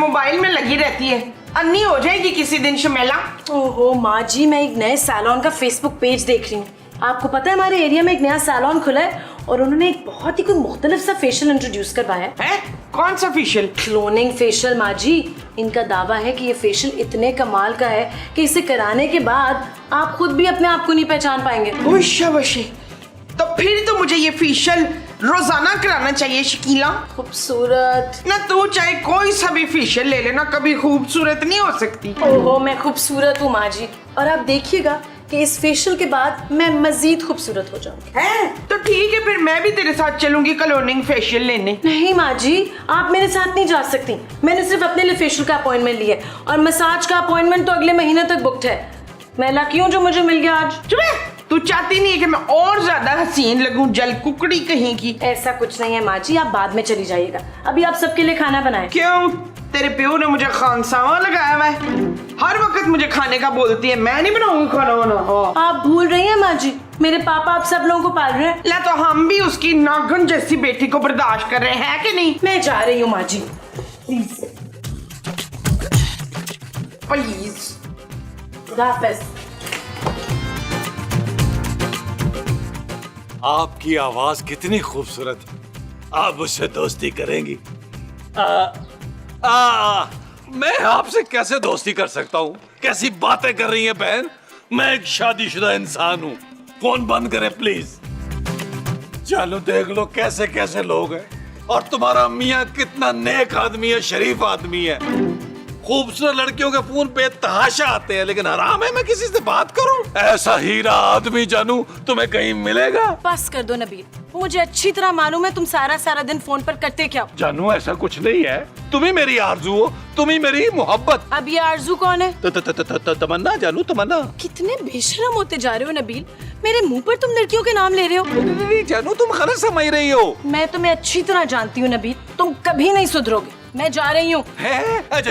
Mobile में लगी रहती है, अन्नी हो जाएगी किसी दिन शमेला। ओहो माँ जी, मैं एक नए सैलून का फेसबुक पेज देख रही हूँ। आपको पता है हमारे एरिया में एक नया सैलून खुला है और उन्होंने एक बहुत ही कोई मुख्तलिफ सा फेशियल इंट्रोड्यूस करवाया है। कौन सा फेशियल? क्लोनिंग फेशियल माँ जी। इनका दावा है कि ये फेशियल इतने कमाल का है कि इसे कराने के बाद आप खुद भी अपने आप को नहीं पहचान पाएंगे। शाबाशी, तो फिर तो मुझे ये फेशियल रोजाना कराना चाहिए शकीला। खूबसूरत ना तू चाहे कोई सा भी फेशियल ले लेना, कभी खूबसूरत नहीं हो सकती। ओहो मैं खूबसूरत हूँ माँ जी, और आप देखिएगा कि इस फेशियल के बाद मैं मजीद खूबसूरत हो जाऊंगी। है तो ठीक है, फिर मैं भी तेरे साथ चलूंगी क्लोनिंग फेशियल लेने। नहीं माँ जी, आप मेरे साथ नहीं जा सकती। मैंने सिर्फ अपने लिए फेशियल का अपॉइंटमेंट लिया है और मसाज का अपॉइंटमेंट तो अगले महीने तक बुकड है। मैं लकी हूँ जो मुझे मिल गया आज। चुप है, तू चाहती नहीं है कि मैं और ज्यादा हसीन लगूं, जल कुकड़ी कहीं की? ऐसा कुछ नहीं है माँ जी, आप बाद में चली जाइएगा। अभी आप सबके लिए खाना बनाएं। क्यों? तेरे प्यो ने मुझे खानसामा लगाया हुआ है, हर वक्त मुझे खाने का बोलती है, मैं नहीं बनाऊंगी खाना वाना। आप भूल रही हैं माँ जी, मेरे पापा आप सब लोगों को पाल रहे हैं। ला तो हम भी उसकी नागन जैसी बेटी को बर्दाश्त कर रहे हैं कि नहीं? मैं जा रही हूँ माँ जी। Please please. आपकी आवाज कितनी खूबसूरत है, आप मुझसे दोस्ती करेंगी? मैं आपसे कैसे दोस्ती कर सकता हूँ? कैसी बातें कर रही हैं बहन? मैं एक शादीशुदा इंसान हूँ। फोन बंद करें प्लीज। चलो देख लो कैसे कैसे लोग हैं, और तुम्हारा मियाँ कितना नेक आदमी है, शरीफ आदमी है। खूबसूरत लड़कियों के फोन पे तहाशा आते हैं, लेकिन हराम है मैं किसी से बात करूं? ऐसा हीरा आदमी जानू तुम्हें कहीं मिलेगा? बस कर दो नबील, मुझे अच्छी तरह मालूम है तुम सारा दिन फोन पर करते क्या हो। जानू ऐसा कुछ नहीं है, तुम ही मेरी आरज़ू हो, तुम ही मेरी मोहब्बत। अब ये आरज़ू कौन है? तमन्ना जानू, तमन्ना। कितने बेशरम होते जा रहे हो नबील, मेरे मुंह पर तुम लड़कियों के नाम ले रहे हो। नहीं जानू, तुम गलत समझ रही हो। मैं तुम्हें अच्छी तरह जानती हूँ नबील, तुम कभी नहीं सुधरोगे। मैं जा रही हूँ।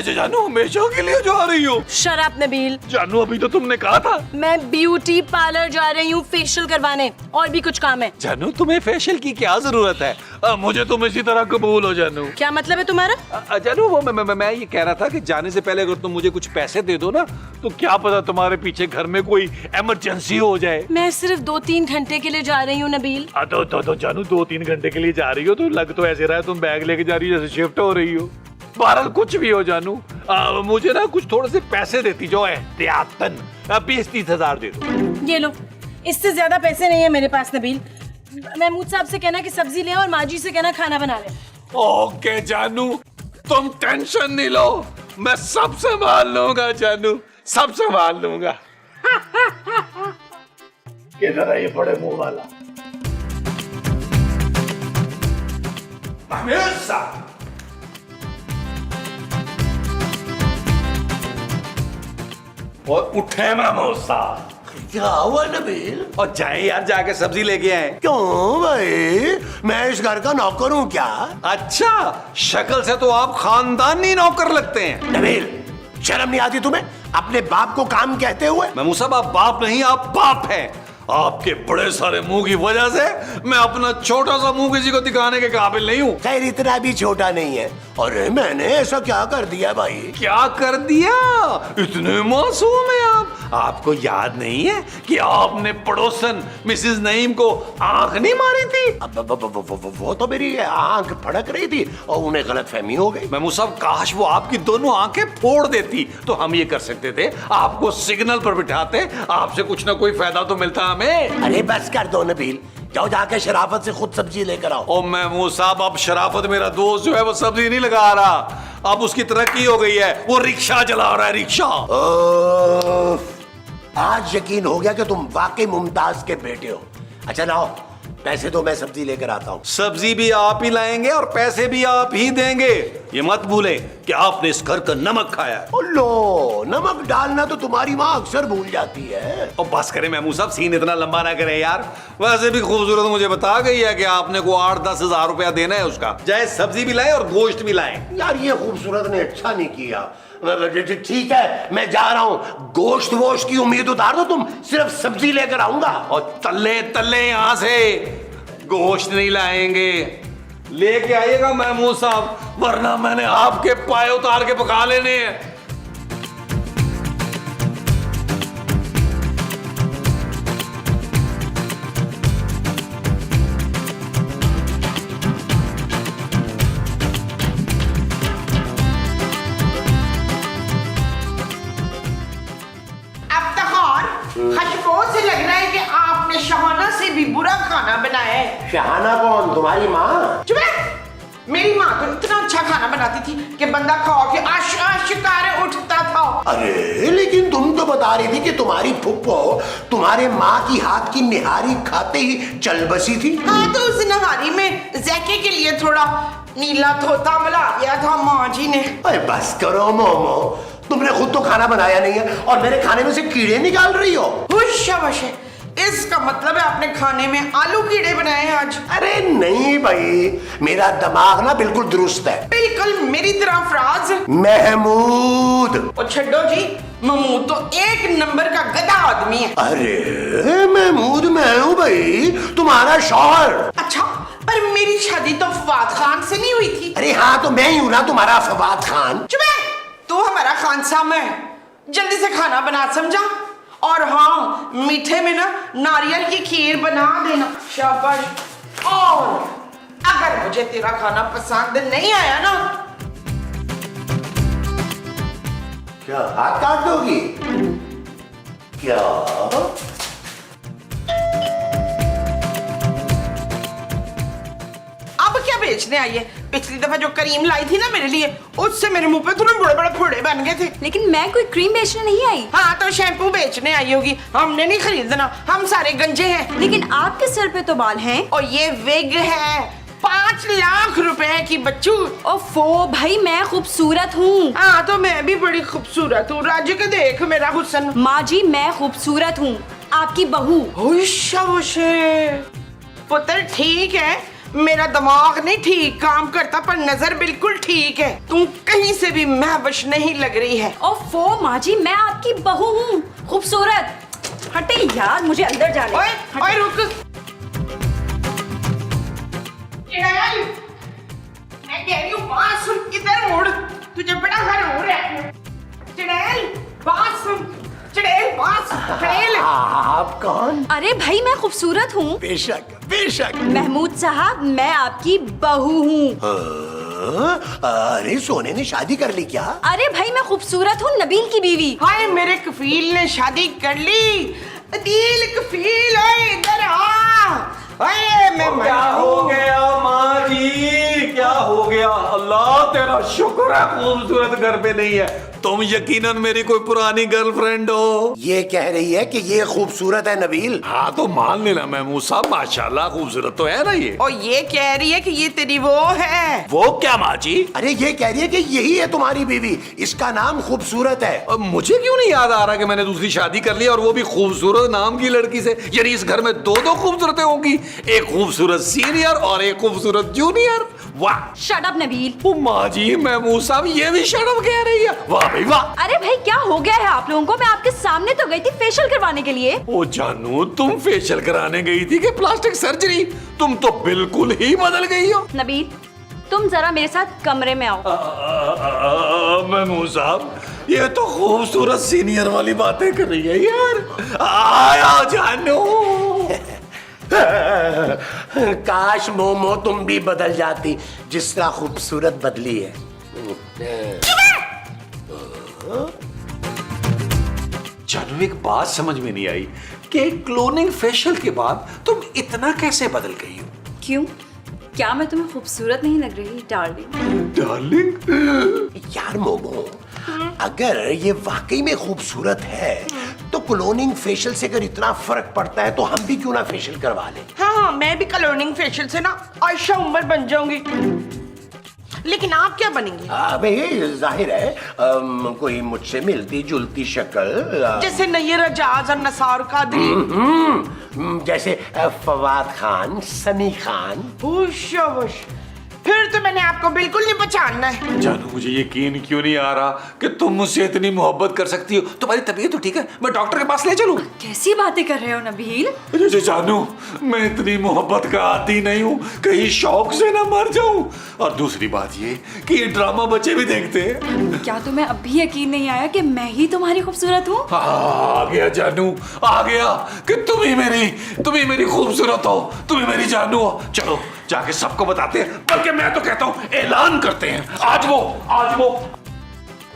जानू हमेशा के लिए जा रही हो? शराब नबील। जानू अभी तो तुमने कहा था। मैं ब्यूटी पार्लर जा रही हूँ फेशियल करवाने, और भी कुछ काम है। जानू तुम्हें फेशियल की क्या जरूरत है? मुझे तुम इसी तरह कबूल हो जानू। क्या मतलब है तुम्हारा? जानू वो मैं ये कह रहा था कि जाने से पहले अगर तुम मुझे कुछ पैसे दे दो ना, तो क्या पता तुम्हारे पीछे घर में कोई इमरजेंसी हो जाए। मैं सिर्फ 2-3 घंटे के लिए जा रही हूँ नबील। तो जानू 2-3 घंटे के लिए जा रही हो तो लग तो ऐसे रहा है तुम बैग लेके जा रही हो जैसे शिफ्ट हो रही हो। बहरहाल कुछ भी हो जानू, मुझे ना कुछ थोड़े से पैसे देती जो एहतियातन 20-30 हजार दे दो। ये लो, इससे ज्यादा पैसे नहीं है मेरे पास नबील। महमूद साहब से कहना कि सब्जी ले और माजी से कहना खाना बना ले। ओके जानू, तुम टेंशन नहीं लो, मैं सब संभाल लूंगा जानू, सब संभाल लूंगा। किधर है ये बड़े मुंह वाला? हमेशा और उठे महमूद साहब। क्या हुआ नबील? और जाए यार, जाके सब्जी लेके आए। क्यों भाई, मैं इस घर का नौकर हूँ क्या? अच्छा, शक्ल से तो आप खानदानी नौकर लगते हैं। नबील, शर्म नहीं आती तुम्हें अपने बाप को काम कहते हुए? महमूद साहब आप बाप नहीं, आप बाप हैं। आपके बड़े सारे मुंह की वजह से मैं अपना छोटा सा मुंह किसी को दिखाने के काबिल नहीं हूँ। खैर इतना भी छोटा नहीं है। और मैंने ऐसा क्या कर दिया भाई? क्या कर दिया? इतने मासूम हैं आप। आपको याद नहीं है कि आपने पड़ोसन मिसेस नईम को आंख नहीं मारी थी? वो तो मेरी आंख फड़क रही थी और उन्हें गलतफहमी हो गई। महमूद साहब काश वो आपकी दोनों आंखें फोड़ देती तो हम ये कर सकते थे, आपको सिग्नल पर बिठाते, आपसे कुछ ना कोई फायदा तो मिलता हमें। अरे बस कर दो नबील, जाओ जाके शराफत से खुद सब्जी लेकर आओ। ओ महमूद साहब, अब शराफत मेरा दोस्त जो है वो सब्जी नहीं लगा रहा, अब उसकी तरक्की हो गई है, वो रिक्शा चला रहा है, रिक्शा। आज यकीन हो गया कि तुम वाकई मुमताज के बेटे हो। अच्छा लाओ पैसे दो, मैं सब्जी लेकर आता हूँ। सब्जी भी आप ही लाएंगे और पैसे भी आप ही देंगे। ये मत भूलें कि आपने इस घर का नमक खाया है। लो, नमक डालना तो तुम्हारी माँ अक्सर भूल जाती है। और बस करें महमूद साहब, सीन इतना लंबा ना करें यार। वैसे भी खूबसूरत मुझे बता गई है कि आपने को 8-10 हजार रुपया देना है उसका। चाहे सब्जी भी लाए और गोश्त भी लाए। यार ये खूबसूरत ने अच्छा नहीं किया। ठीक है मैं जा रहा हूँ, गोश्त वोश्त की उम्मीद उतार दो तुम, सिर्फ सब्जी लेकर आऊंगा। और तल्ले तल्ले यहाँ से गोश्त नहीं लाएंगे, लेके आइएगा महमूद साहब, वरना मैंने आपके पाए उतार के पका लेने हैं। खुशबू से लग रहा है कि आपने शहाना से भी बुरा खाना बनाया है। शहाना कौन? तुम्हारी माँ? चुप रह। मेरी माँ तो इतना अच्छा खाना बनाती थी कि बंदा खा के आशिकारे उठता था। अरे लेकिन तुम तो बता रही थी कि तुम्हारी फुप्पो तुम्हारे माँ की हाथ की निहारी खाते ही चल बसी थी। हाँ, तो उस नहारी में जैके के लिए थोड़ा नीला धोता मिला दिया था माँ जी ने। अरे बस करो मोमो, तुमने खुद तो खाना बनाया नहीं है और मेरे खाने में से कीड़े निकाल रही हो। शाबाश है, इसका मतलब है आपने खाने में आलू कीड़े बनाए हैं आज। अरे नहीं भाई, मेरा दिमाग ना बिल्कुल दुरुस्त है। बिल्कुल मेरी तरह फ्राज। महमूद। और छड्डो जी, महमूद तो एक नंबर का गधा आदमी है। अरे महमूद मैं हूँ भाई, तुम्हारा शौहर। अच्छा, पर मेरी शादी तो फवाद खान से नहीं हुई थी। अरे हाँ, तो मैं ही हूँ ना तुम्हारा फवाद खान। चुप है, तू हमारा खान साहब है। जल्दी से खाना बना, समझा? और हाँ, मीठे में ना नारियल की खीर बना देना। शाबाश। और अगर मुझे तेरा खाना पसंद नहीं आया ना, क्या हाथ काट दोगी क्या? अब क्या बेचने आई है? पिछली दफा जो करीम लाई थी ना मेरे लिए, उससे मेरे मुंह पे थोड़े बड़े बड़े फोड़े बन गए थे। लेकिन मैं कोई क्रीम बेचने नहीं आई। हाँ, तो शैम्पू बेचने आई होगी। हमने नहीं खरीदना, हम सारे गंजे हैं। लेकिन आपके सर पे तो बाल हैं। और ये विग है 5 लाख रुपए की बच्चू। ओफो भाई, मैं खूबसूरत हूँ। हाँ, तो मैं भी बड़ी खूबसूरत हूँ। राजू के देख मेरा हुस्न। माँ जी, मैं खूबसूरत हूँ, आपकी बहू। पुत्र ठीक है, मेरा दिमाग नहीं ठीक काम करता, पर नजर बिल्कुल ठीक है। तुम कहीं से भी महवश नहीं लग रही है। ओफो माँ जी, मैं आपकी बहू हूँ, खूबसूरत। हटे यार, मुझे अंदर जाने। ओए रुक। चिड़ैल, मैं कह रही हूँ बात सुन, इधर मुड़। तुझे बड़ा घर हो रहा है। चिड़ैल, बात सुन। चिड़ैल, बात सुन। चिड़ैल। आप कौन? अरे भाई, मैं खूबसूरत हूँ। बेशक बेशक। महमूद साहब, मैं आपकी बहू हूँ। अरे सोने ने शादी कर ली क्या? अरे भाई, मैं खूबसूरत हूँ, नबील की बीवी। हाय, मेरे कफील ने शादी कर ली। अदील कफील, ओए इधर आ। ओए मैं क्या हो गया माँ जी, क्या हो गया? अल्लाह तेरा शुक्र है खूबसूरत घर पे नहीं है। तुम यकीनन मेरी कोई पुरानी गर्लफ्रेंड हो। ये कह रही है कि ये खूबसूरत है नबील। हाँ तो मान लेना महमूद साहब, माशाल्लाह खूबसूरत तो है ना ये। और ये कह रही है कि ये तेरी वो है। वो क्या माँ जी? अरे ये कह रही है कि यही है तुम्हारी बीवी, इसका नाम खूबसूरत है। अब मुझे क्यों नहीं याद आ रहा कि मैंने दूसरी शादी कर ली, और वो भी खूबसूरत नाम की लड़की से। यानी इस घर में दो खूबसूरतें होंगी, एक खूबसूरत सीनियर और एक खूबसूरत जूनियर। वाह। Shut up Nabeel. ओ माँ जी, महमूद साहब ये भी शट अप कह रही है। वाह भाई वाह। अरे भाई, क्या हो गया है आप लोगों को? मैं आपके सामने तो गई थी फेशियल करवाने के लिए। ओ जानू, तुम फेशियल कराने गई थी कि प्लास्टिक सर्जरी? तुम तो बिल्कुल ही बदल गई हो। नबील, तुम जरा मेरे साथ कमरे में आओ। महमूद साहब, ये तो खूबसूरत सीनियर वाली बातें कर रही है यार। आया जानू। काश मोमो तुम भी बदल जाती जिस तरह खूबसूरत बदली है। जानू, एक बात समझ में नहीं आई कि क्लोनिंग फेशियल के बाद तुम इतना कैसे बदल गई हो? क्यों? क्या मैं तुम्हें खूबसूरत नहीं लग रही डार्लिंग? डार्लिंग? यार मोमो, अगर ये वाकई में खूबसूरत है तो क्लोनिंग फेशियल से अगर इतना फर्क पड़ता है तो हम भी क्यों ना फेशियल करवा लें। हाँ, मैं भी क्लोनिंग फेशियल से ना आयशा उमर बन जाऊंगी। लेकिन आप क्या बनेंगे? भाई जाहिर है कोई मुझसे मिलती जुलती शक्ल, जैसे नैयर एजाज और नसार कादरी। जैसे फवाद खान, सनी खान। शाबाश। फिर तो मैंने आपको बिल्कुल नहीं पहचानना है। जानू मुझे यकीन क्यों नहीं आ रहा कि तुम मुझसे इतनी मोहब्बत कर सकती हो। तुम्हारी तबीयत तो ठीक है, मैं डॉक्टर के पास ले चलूं? कैसी बातें कर रहे हो नबील? अरे जानू, मैं इतनी मोहब्बत का आदी नहीं हूँ, कहीं शौक से ना मर जाऊं। और दूसरी बात ये कि ये ड्रामा बच्चे भी देखते हैं। क्या तुम्हें अब भी यकीन नहीं आया कि मैं ही तुम्हारी खूबसूरत हूँ? आ गया जानू, आ गया कि तुम ही मेरी खूबसूरत हो, तुम ही मेरी जानू हो। चलो जाके सबको बताते हैं, बल्कि मैं तो कहता हूँ ऐलान करते हैं। आज वो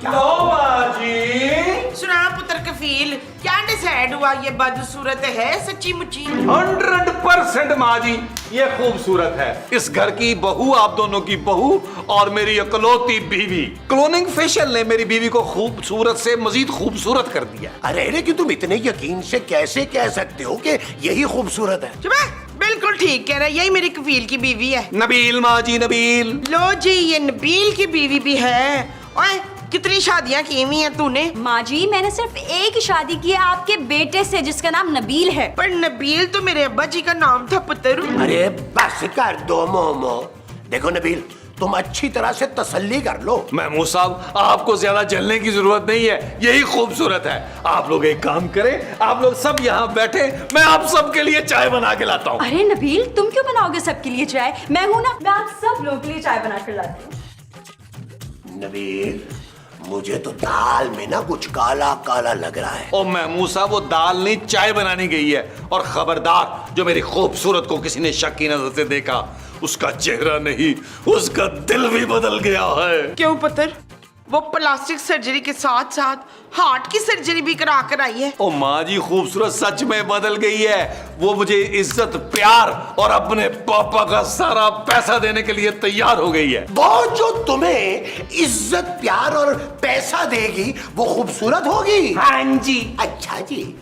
लो बाजी। सुना पुत्र कफील, क्या डिसाइड हुआ? ये बदसूरत है सच्ची मुच्ची? 100% माँ जी, ये खूबसूरत है। इस घर की बहू, आप दोनों की बहू और मेरी इकलौती बीवी। क्लोनिंग फेशियल ने मेरी बीवी को खूबसूरत से मजीद खूबसूरत कर दिया। अरे लेकिन तुम इतने यकीन से कैसे कह सकते हो कि यही खूबसूरत है? चुप है, बिल्कुल ठीक कह रहा है, यही मेरी कफील की बीवी है। नबील माँ जी, नबील। लो जी, ये नबील की बीवी भी है। ओए, कितनी शादियां की हुई हैं तूने? माँ जी, मैंने सिर्फ एक ही शादी की है आपके बेटे से, जिसका नाम नबील है। पर नबील तो मेरे अब्बा जी का नाम था पुत्र। अरे बस कर दो मोमो। देखो नबील, तुम अच्छी तरह से तसल्ली कर लो। महमूद साहब, आपको ज्यादा जलने की जरूरत नहीं है, यही खूबसूरत है। आप लोग एक काम करें, आप लोग सब यहाँ बैठे, मैं आप सबके लिए चाय बना के लाता हूँ। अरे नबील, तुम क्यों बनाओगे सबके लिए चाय? मैं हूं ना, मैं आप सब लोगों के लिए चाय बना कर लाती हूँ। नबील, मुझे तो दाल में ना कुछ काला काला लग रहा है। ओ महमूद साहब, वो दाल नहीं चाय बनानी गई है। और खबरदार, जो मेरी खूबसूरत को किसी ने शक की नजर से देखा, उसका चेहरा नहीं, उसका दिल भी बदल गया है। क्यों पुत्र? वो प्लास्टिक सर्जरी के साथ साथ हार्ट की सर्जरी भी करा कर आई है। ओ माँ जी, खूबसूरत सच में बदल गई है। वो मुझे इज्जत, प्यार और अपने पापा का सारा पैसा देने के लिए तैयार हो गई है। वो जो तुम्हें इज्जत, प्यार और पैसा देगी, वो खूबसूरत होगी। हाँ जी। अच्छा जी।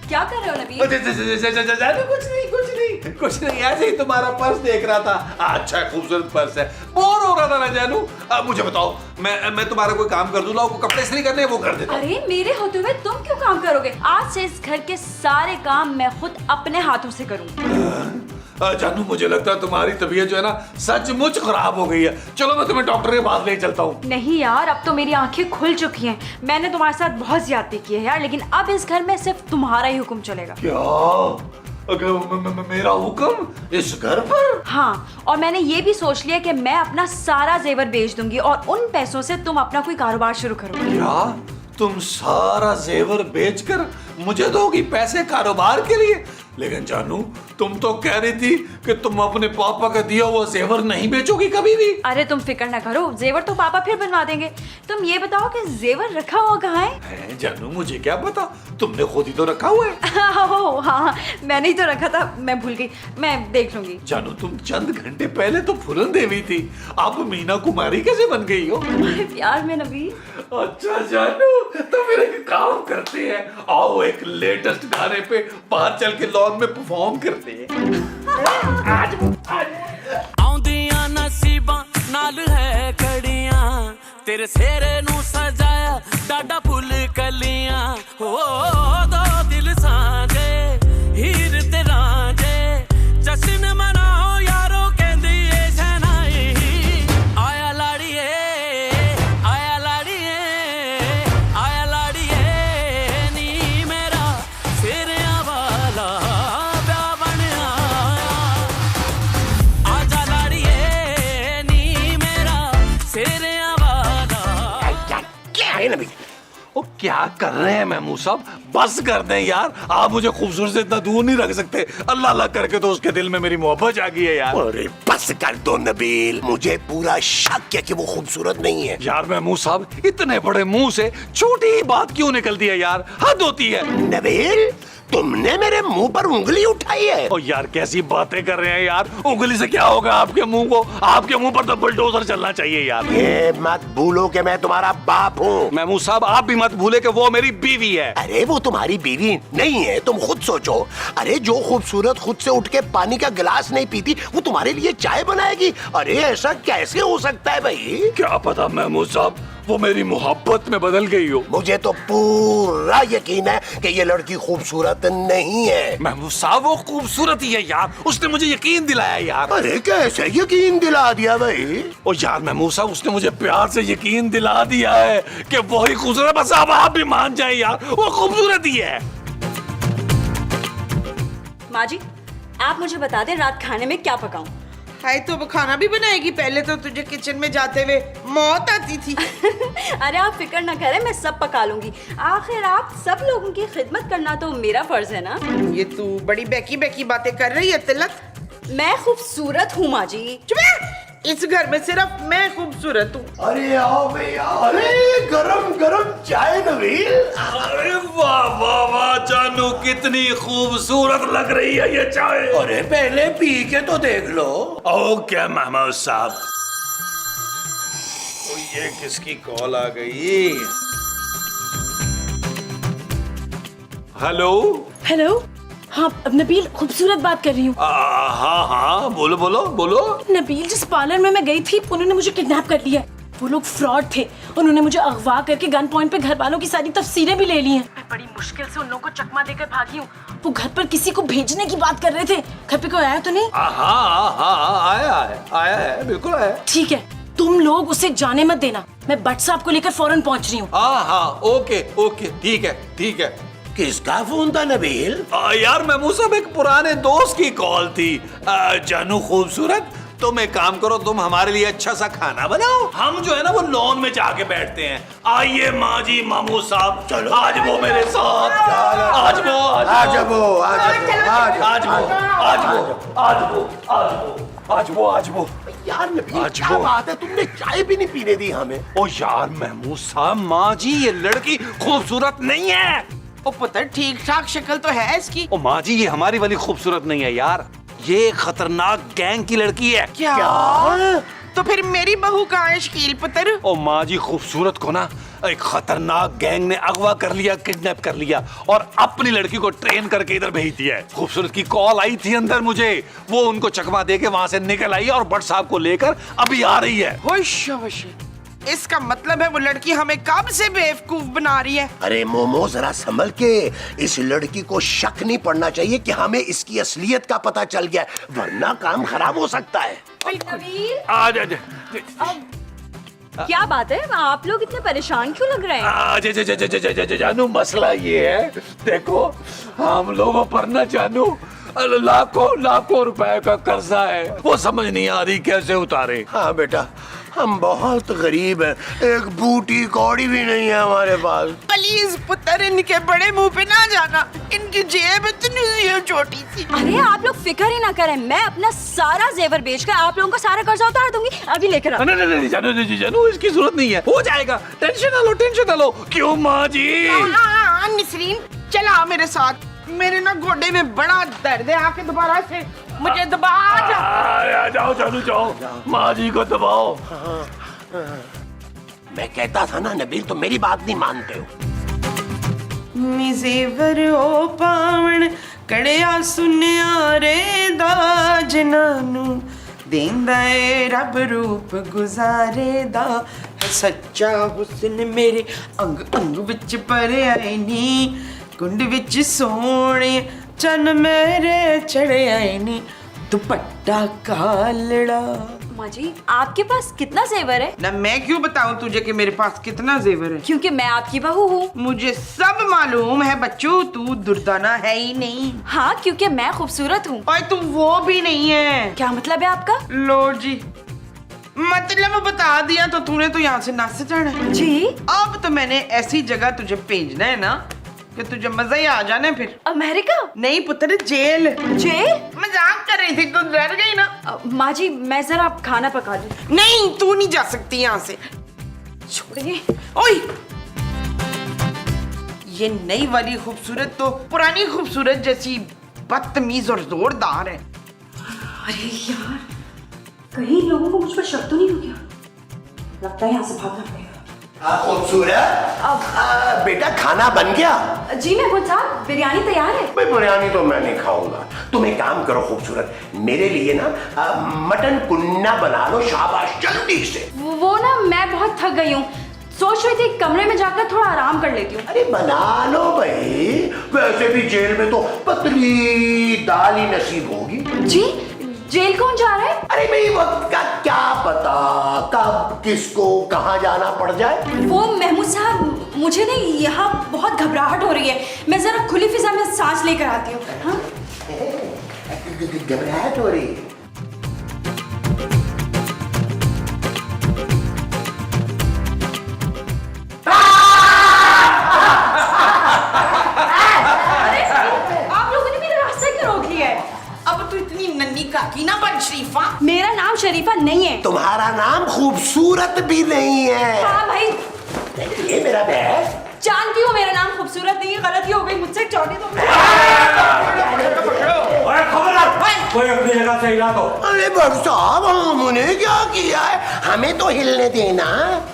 क्या कर रहे हो नबील? कुछ नहीं, ऐसे ही तुम्हारा पर्स देख रहा था। अच्छा खूबसूरत पर्स है, बोर हो रहा था ना जानू। अब मुझे बताओ, मैं तुम्हारा कोई काम कर दूं? लाओ, कपड़े इस्त्री करने हैं, वो कर देता हूं। अरे मेरे होते हुए तुम क्यों काम करोगे? आज से इस घर के सारे काम मैं खुद अपने हाथों से करूंगी। जानू, मुझे लगता है तुम्हारी तबीयत जो है ना, सचमुच खराब हो गई है। चलो मैं तुम्हें डॉक्टर के पास ले चलता हूँ। नहीं यार, अब तो मेरी आंखें खुल चुकी हैं। मैंने तुम्हारे साथ बहुत ज्यादती की है यार, लेकिन अब इस घर में सिर्फ तुम्हारा ही हुक्म चलेगा। क्या? अगर मेरा हुक्म इस घर पर? हाँ, और मैंने ये भी सोच लिया कि मैं अपना सारा जेवर बेच दूंगी और उन पैसों से तुम अपना कोई कारोबार शुरू करोगे। क्या तुम सारा जेवर बेचकर मुझे दोगी पैसे कारोबार के लिए? लेकिन जानू, तुम तो कह रही थी कि तुम अपने पापा का दिया हुआ जेवर नहीं बेचोगी कभी भी। अरे तुम फिक्र ना करो, जेवर तो पापा फिर बनवा देंगे। तुम ये बताओ कि जेवर रखा हुआ कहाँ है? जानू, मुझे क्या पता, तुमने खुद ही तो रखा हुआ है। हाँ, मैंने ही तो रखा था, मैं भूल गई, मैं देख लूंगी। जानू, तुम चंद घंटे पहले तो फूलन देवी थी, अब मीना कुमारी कैसे बन गई हो? प्यार में नबी। अच्छा जानू, तो फिर एक काम करते हैं, आओ एक लेटेस्ट गाने पे बाहर चल के लॉन में परफॉर्म करते हैं। आउंदियां नसीबां नाल है खड़ियां, तेरे सेरे नू सजाया डाडा फुल कलियां। हो दो दिल सांझे, हीर ते रांझे, जश्न मनाओ यारो कहंदी ए शहनाई। आया लाड़िए, आया लाड़िए, आया लाड़िए, नी मेरा सेरिया वाला ब्या बन आया। आजा लाड़िए, नी मेरा सेरिया वाला। क्या है नबील? वो क्या कर रहे हैं महमूद साहब? बस कर दें यार, आप मुझे खूबसूरत से इतना दूर नहीं रख सकते। अल्लाह अल्लाह करके तो उसके दिल में मेरी मोहब्बत जागी है यार। अरे बस कर दो नबील, मुझे पूरा शक है कि वो खूबसूरत नहीं है। यार महमूद साहब, इतने बड़े मुंह से छोटी ही बात क्यों निकलती है यार? हद होती है। नबील, तुमने मेरे मुंह पर उंगली उठाई है? ओ यार कैसी बातें कर रहे हैं यार, उंगली से क्या होगा आपके मुंह को? आपके मुंह पर तो बुलडोजर चलना चाहिए यार। ये मत भूलो कि मैं तुम्हारा बाप हूँ। महमूद साहब आप भी मत भूले कि वो मेरी बीवी है। अरे वो तुम्हारी बीवी नहीं है, तुम खुद सोचो। अरे जो खूबसूरत खुद से उठ के पानी का गिलास नहीं पीती, वो तुम्हारे लिए चाय बनाएगी? अरे ऐसा कैसे हो सकता है भाई? क्या पता महमूद साहब, वो मेरी मोहब्बत में बदल गई हो। मुझे तो पूरा यकीन है कि ये लड़की खूबसूरत नहीं है। महमूद साहब वो खूबसूरत ही है यार, उसने मुझे यकीन दिलाया यार। अरे कैसे यकीन दिला दिया भाई? ओ यार महमूद साहब उसने मुझे प्यार से यकीन दिला दिया है कि वही खूबसूरत। बस अब आप भी मान जाए यार, वो खूबसूरत ही है। माँ जी, आप मुझे बता दें रात खाने में क्या पकाऊं? हाय तो वो खाना भी बनाएगी? पहले तो तुझे किचन में जाते हुए मौत आती थी। अरे आप फिक्र ना करें, मैं सब पका लूंगी। आखिर आप सब लोगों की खिदमत करना तो मेरा फर्ज है ना। ये तू बड़ी बेकी बेकी बातें कर रही है तिलक। मैं खूबसूरत हूँ माँ जी। चुप है। इस घर में सिर्फ मैं खूबसूरत हूँ। अरे आओ भैया, अरे गरम गरम चाय नबील। अरे वाह वाह वाह जानू, कितनी खूबसूरत लग रही है ये चाय। अरे पहले पी के तो देख लो। ओके महमूद साहब। तो ये किसकी कॉल आ गई? हेलो। हेलो, हाँ नबील, खूबसूरत बात कर रही हूँ। हाँ हाँ बोलो बोलो बोलो। नबील, जिस पार्लर में मैं गई थी उन्होंने मुझे किडनैप कर लिया। वो लोग फ्रॉड थे, उन्होंने मुझे अगवा करके गन पॉइंट पे घर वालों की सारी तफसीरें भी ले ली हैं। मैं बड़ी मुश्किल से उन लोगों को चकमा देकर भागी हूँ। वो घर पर किसी को भेजने की बात कर रहे थे। घर पे कोई आया तो नहीं? हाँ आया है बिल्कुल आया। ठीक है, तुम लोग उसे जाने मत देना। मैं भट्ट साहब को लेकर फौरन पहुंच रही हूँ। हाँ ओके ओके ठीक है। किसका फोन था नबील? यार महमूद साहब एक पुराने दोस्त की कॉल थी। जानू खूबसूरत, तुम एक काम करो, तुम हमारे लिए अच्छा सा खाना बनाओ। हम जो है ना वो लॉन में जाके बैठते हैं। आइए माँ जी, महमूद साहब, चलो आज वो मेरे साथ। आज वो यार नबील आज क्या वो। बात है, तुमने चाय भी नहीं पीने दी हमें। ओ यार महमूद साहब, माँ जी ये लड़की खूबसूरत नहीं है। ओ पुत्र, ठीक ठाक शक्ल तो है इसकी। ओ माँ जी ये हमारी वाली खूबसूरत नहीं है यार, ये खतरनाक गैंग की लड़की है। क्या? तो फिर मेरी बहू कहाँ है शकील पुत्र? ओ माँ जी खूबसूरत को ना एक खतरनाक गैंग ने अगवा कर लिया, किडनैप कर लिया और अपनी लड़की को ट्रेन करके इधर भेज दिया है। खूबसूरत की कॉल आई थी अंदर मुझे, वो उनको चकमा देके वहां से निकल आई और भट्ट साहब को लेकर अभी आ रही है। होश होश। इसका मतलब है वो लड़की हमें कब से बेवकूफ बना रही है। अरे मोमो जरा संभल के, इस लड़की को शक नहीं पड़ना चाहिए कि हमें इसकी असलियत का पता चल गया, वरना काम खराब हो सकता है। क्या बात है, आप लोग इतने परेशान क्यों लग रहे हैं? जानू मसला ये है, देखो हम लोगों पर ना जानू लाखों रुपए का कर्जा है, वो समझ नहीं आ रही कैसे उतारे। हाँ बेटा, हम बहुत गरीब हैं, एक बूटी कौड़ी भी नहीं है हमारे पास। प्लीज पुत्र, इनके बड़े मुंह पे ना जाना, इनकी जेब इतनी सी छोटी सी। अरे आप लोग फिक्र ही ना करें, मैं अपना सारा जेवर बेचकर आप लोगों का सारा कर्जा उतार दूंगी। अभी लेकर आओ। नहीं जानू इसकी जरूरत नहीं है, हो जाएगा, टेंशन ना लो। क्यों माँ जी? निसरीन चला मेरे साथ, मेरे ना गोडे में बड़ा दर्द है, आके दोबारा से मुझे दबा। जाओ जानू जाओ, माँ जी को दबाओ। मैं कहता था ना नबील, तो मेरी बात नहीं मानते हो। जेवर ओ पावण कड़िया सुनिया रे दा जनानू देंदा ए रब रूप गुजारे दा। सच्चा हुस्न मेरे अंग अंग विच भरिया नी, कुंड विच सोने चन मेरे चढ़िया नी, दुपट्टा कालड़ा। माँ जी आपके पास कितना जेवर है? ना मैं क्यों बताऊं तुझे कि मेरे पास कितना जेवर है? क्योंकि मैं आपकी बहू हूँ। मुझे सब मालूम है बच्चों, तू दुर्दाना है ही नहीं। हाँ, क्योंकि मैं खूबसूरत हूँ। और तू वो भी नहीं है। क्या मतलब है आपका? लो जी, मतलब बता दिया तो तूने तो यहाँ से नाच जाना है। जी अब तो मैंने ऐसी जगह तुझे भेजना है ना कि तुझे मजा ही आ जाना है। फिर अमेरिका? नहीं पुत्र, जेल। जेल? मजाक कर रही थी, तू डर गई ना। माँ जी मैं जरा खाना पका दूं। नहीं, तू नहीं जा सकती यहाँ से। छोड़िए। ओए, ये नई वाली खूबसूरत तो पुरानी खूबसूरत जैसी बदतमीज और जोरदार है। अरे यार, कहीं लोगों को मुझ पर शक तो नहीं हो गया? लगता है यहाँ से भागना पड़ेगा। खूबसूरत, बेटा खाना बन गया? जी मेहमूद साहब, बिरयानी तैयार है। भाई बिरयानी तो मैं नहीं खाऊंगा। तुम एक काम करो खूबसूरत, मेरे लिए ना मटन कुन्ना बना लो, शाबाश, जल्दी से। वो ना मैं बहुत थक गई हूँ, सोच रही थी कमरे में जाकर थोड़ा आराम कर लेती हूँ। अरे बना लो भाई, वैसे भी जेल में तो पतली दाल ही नसीब होगी। जी, जेल कौन जा रहा है? अरे भाई वक्त का क्या पता कब किसको कहाँ जाना पड़ जाए। वो महमूद साहब, मुझे नहीं यहाँ बहुत घबराहट हो रही है, मैं जरा खुली फिजा में सांस लेकर आती हूँ। हाँ? घबराहट हो रही है? आप लोगों ने मेरा रास्ता क्यों रोक लिया है? अब तो इतनी नन्ही काकी ना बन शरीफा। मेरा नाम शरीफा नहीं है। तुम्हारा नाम खूबसूरत भी नहीं है। हाँ भाई, ये मेरा बैग। जानती हूँ मेरा नाम खूबसूरत नहीं है, गलती हो गई मुझसे, चौड़ी तो कोई अपनी जगह से हिला दो। अरे भट्ट साहब, हमने क्या किया है, हमें तो हिलने देना।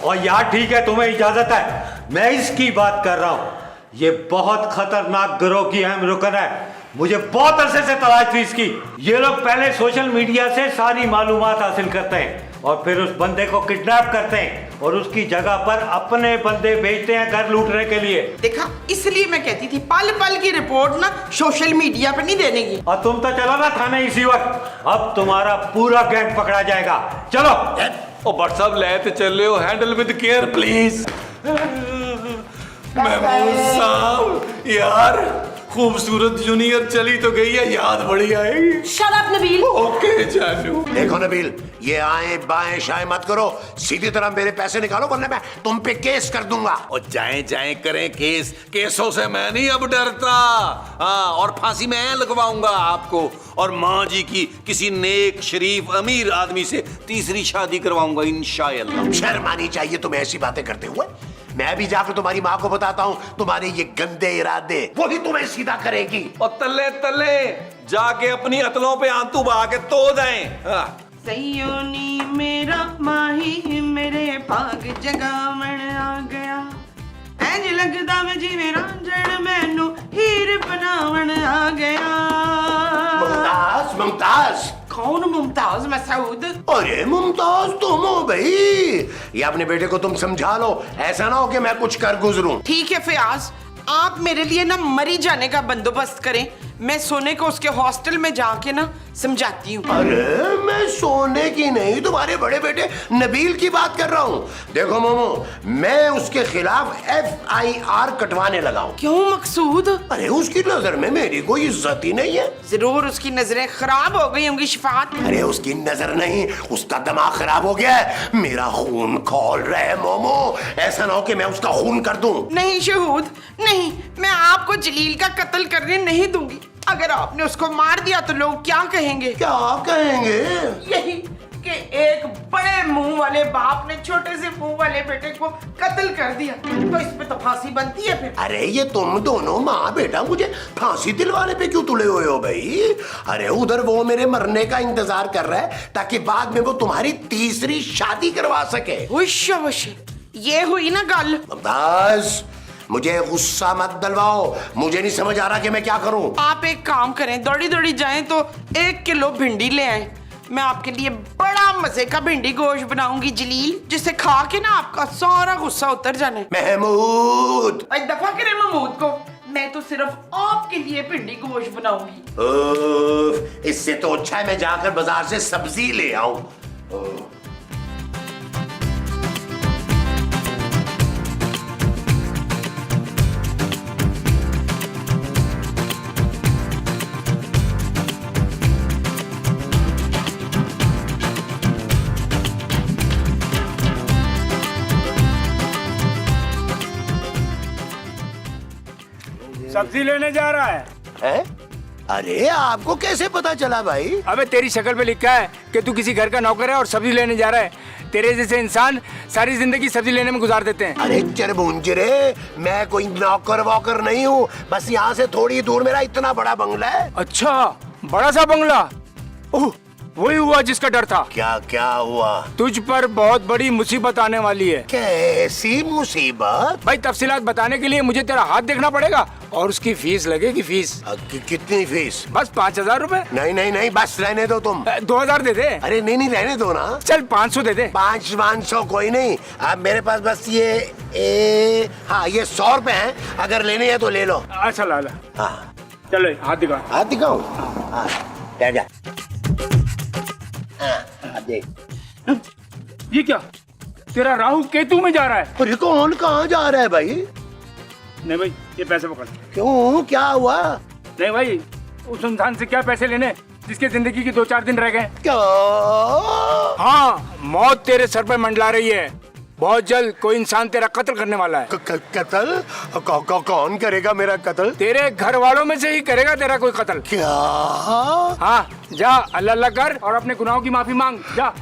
और यार ठीक है, तुम्हें इजाजत है, मैं इसकी बात कर रहा हूँ। ये बहुत खतरनाक गिरोह की अहम रुकन है, मुझे बहुत अरसे से तलाश थी इसकी। ये लोग पहले सोशल मीडिया से सारी मालूमात हासिल करते हैं और फिर उस बंदे को किडनैप करते हैं और उसकी जगह पर अपने बंदे भेजते हैं घर लूटने के लिए। देखा, इसलिए मैं कहती थी पल पल की रिपोर्ट ना सोशल मीडिया पे नहीं देने की। और तुम तो चलो ना थाने इसी वक्त, अब तुम्हारा पूरा गैंग पकड़ा जाएगा। चलो। ओ भट्ट साहब लेते चल रहे हो, handle with care please. Mahmood साहब यार, खूबसूरत जूनियर चली तो गई है, याद बड़ी आएगी। Shut up Nabeel. ओके जानू। देखो नबील, ये आए बाएं शाएं मत करो, सीधी तरह मेरे पैसे निकालो वरना मैं तुम पे केस कर दूंगा। और जाए जाए करें केस, केसों से मैं नहीं अब डरता। हाँ, और फांसी मैं लगवाऊंगा आपको, और माँ जी की किसी नेक शरीफ अमीर आदमी से तीसरी शादी करवाऊंगा इंशाअल्लाह। शर्म आनी चाहिए तुम्हें ऐसी बातें करते हुए। मैं भी जाकर तुम्हारी माँ को बताता हूँ तुम्हारे ये गंदे इरादे, वही तुम्हें सीधा करेगी। और तले तले जाके अपनी अतलों पे आंतू बहा के तो दें। हाँ। सयोनी मेरा माही मेरे भाग जगावण आ गया, इंज लगदा मैं जिवें रांझण मैनू हीर बनावण आ गया। मुमताज, मुमताज। कौन मुमताज? मसूद। अरे मुमताज तुम हो भाई, ये अपने बेटे को तुम समझा लो, ऐसा ना हो कि मैं कुछ कर गुजरूं। ठीक है फयाज, आप मेरे लिए ना मरी जाने का बंदोबस्त करें, मैं सोने को उसके हॉस्टल में जाके ना समझाती हूँ। अरे मैं सोने की नहीं, तुम्हारे बड़े बेटे नबील की बात कर रहा हूँ। देखो मोमो, मैं उसके खिलाफ FIR कटवाने लगा हूँ। क्यों मकसूद? अरे उसकी नजर में मेरी कोई इज्जत ही नहीं है। जरूर उसकी नजरें खराब हो गई होंगी शिफात। अरे उसकी नजर नहीं, उसका दिमाग खराब हो गया है। मेरा खून खौल रहा है मोमो, ऐसा ना हो कि मैं उसका खून कर दूं। नहीं शहूद, नहीं, मैं आपको जलील का कत्ल करने नहीं दूंगी। अगर आपने उसको मार दिया तो लोग क्या कहेंगे? क्या कहेंगे? यही कि एक बड़े मुंह वाले बाप ने छोटे से मुंह वाले बेटे को कत्ल कर दिया, तो इस पे तो फांसी बनती है फिर। अरे ये तुम दोनों माँ बेटा मुझे फांसी दिलवाने पे क्यों तुले हुए हो भाई? अरे उधर वो मेरे मरने का इंतजार कर रहा है ताकि बाद में वो तुम्हारी तीसरी शादी करवा सके। हुश, ये हुई ना गल। बस मुझे गुस्सा मत दिलवाओ, मुझे नहीं समझ आ रहा कि मैं क्या करूं। आप एक काम करें, दौड़ी दौड़ी जाएं तो 1 किलो भिंडी ले आए, मैं आपके लिए बड़ा मजे का भिंडी गोश्त बनाऊंगी जलील, जिसे खा के ना आपका सारा गुस्सा उतर जाने। महमूद, एक दफा करें महमूद को, मैं तो सिर्फ आपके लिए भिंडी गोश्त बनाऊंगी। इससे तो अच्छा है मैं जाकर बाजार से सब्जी ले आऊं। सब्जी लेने जा रहा है। हैं? अरे आपको कैसे पता चला भाई? अबे तेरी शक्ल पे लिखा है कि तू किसी घर का नौकर है और सब्जी लेने जा रहा है। तेरे जैसे इंसान सारी जिंदगी सब्जी लेने में गुजार देते हैं। अरे चरबूंजरे, मैं कोई नौकर वॉकर नहीं हूँ, बस यहाँ से थोड़ी दूर मेरा इतना बड़ा बंगला है। अच्छा, बड़ा सा बंगला। ओह, वही हुआ जिसका डर था। क्या क्या हुआ? तुझ पर बहुत बड़ी मुसीबत आने वाली है। कैसी मुसीबत? भाई तफसीलात बताने के लिए मुझे तेरा हाथ देखना पड़ेगा और उसकी फीस लगेगी, फीस। कितनी फीस? बस 5,000 रुपए। नहीं नहीं नहीं, बस रहने दो तुम। 2,000 दे दे। अरे नहीं नहीं, रहने दो ना। चल 500 दे दे। 500 कोई नहीं, अब मेरे पास बस हाँ ये 100 रुपए हैं, अगर लेने हैं तो ले लो। अच्छा ला ला। हाँ चलो हाथ दिखा। हाथ दिखाऊं? हाँ जा जा। हाँ, अब देख। ये क्या, तेरा राहु केतु में जा रहा है? अरे कौन कहाँ जा रहा है भाई? नहीं भाई, ये पैसे पकड़। क्यों, क्या हुआ? नहीं भाई, उस इंसान से क्या पैसे लेने जिसके जिंदगी के 2-4 दिन रह गए। क्या? हाँ, मौत तेरे सर पे मंडला रही है। बहुत जल्द कोई इंसान तेरा कत्ल करने वाला है। कत्ल? कौन करेगा मेरा कत्ल? तेरे घर वालों में से ही करेगा तेरा कोई कत्ल। क्या? हाँ, जा अल्लाह अल्लाह कर और अपने गुनाहों की माफी मांग, जा।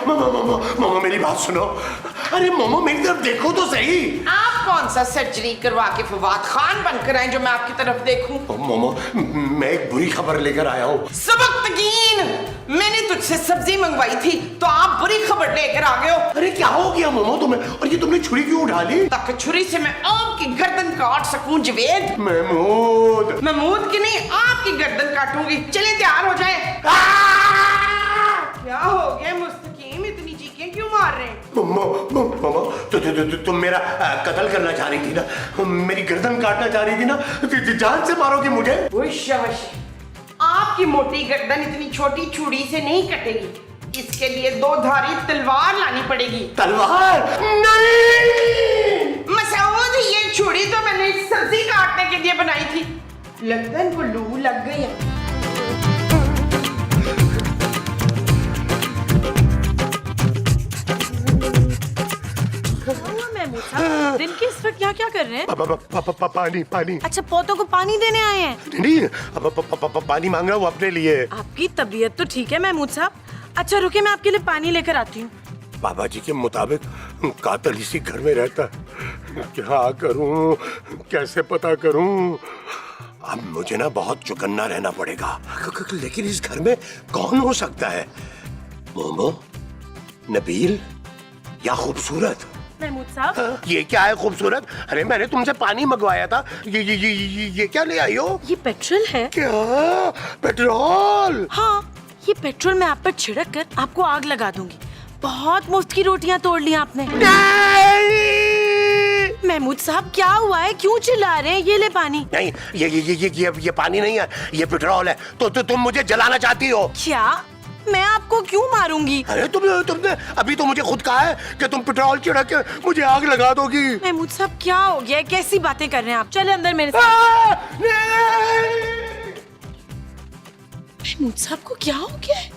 मामा, मामा मेरी बात सुनो। अरे मामा मेरी तरफ देखो तो सही। आप कौन सा सर्जरी करवा के फवाद खान बनकर आए जो मैं आपकी तरफ देखूं? मामा, मैं एक बुरी खबर लेकर आया हूँ। सबकतगीन, मैंने तुझसे सब्जी मंगवाई थी तो आप बुरी खबर लेकर आ गए हो। अरे क्या हो गया मामा तुम्हें? और ये तुमने छुरी क्यों उठा ली? ताकि छुरी से मैं आपकी गर्दन काट सकूं जवेद। महमूद, महमूद की नहीं, आपकी गर्दन काटूंगी। चलिए तैयार हो जाए। क्या हो गया मुस्तकीम, इतनी चीखें क्यों मार रहे हैं? मामा तुम मेरा कत्ल करना चाह रही थी ना, मेरी गर्दन काटना चाह रही थी ना, जान से मारोगी मुझे? शाबाश, आपकी मोटी गर्दन इतनी छोटी छुरी से नहीं कटेगी, इसके लिए 2 धारी तलवार लानी पड़ेगी। तलवार? नहीं मसूद, ये छुरी तो मैंने सब्जी काटने के लिए बनाई थी, लगता है इनको लू लग गई है। दिन के इस वक्त यहाँ क्या कर रहे हैं? पानी पानी। अच्छा, पौधों को पानी देने आए हैं? नहीं, पानी मांग रहा हूँ अपने लिए। आपकी तबीयत तो ठीक है महमूद साहब। अच्छा रुके, मैं आपके लिए पानी लेकर आती हूँ। बाबा जी के मुताबिक कातिल इसी घर में रहता है। क्या करूँ, कैसे पता करूँ? अब मुझे ना बहुत चौकन्ना रहना पड़ेगा। लेकिन इस घर में कौन हो सकता है? मोमो, नबील या खूबसूरत? महमूद साहब, ये क्या है खूबसूरत? अरे मैंने तुमसे पानी मंगवाया था, ये क्या ले आई हो? ये पेट्रोल है। क्या पेट्रोल? हाँ, ये पेट्रोल मैं आप पर छिड़क कर आपको आग लगा दूंगी। बहुत मुफ्त की रोटियां तोड़ ली आपने। महमूद साहब क्या हुआ है, क्यों चिल्ला रहे हैं? ये ले पानी। नहीं, ये पानी नहीं है, ये पेट्रोल है। तो तुम मुझे जलाना चाहती हो? क्या? मैं आपको क्यों मारूंगी? अरे तुमने अभी तो मुझे खुद कहा है कि तुम पेट्रोल छिड़क के मुझे आग लगा दोगी। महमूद साहब क्या हो गया, कैसी बातें कर रहे हैं आप? चले अंदर मेरे साथ। महमूद साहब को क्या हो गया है?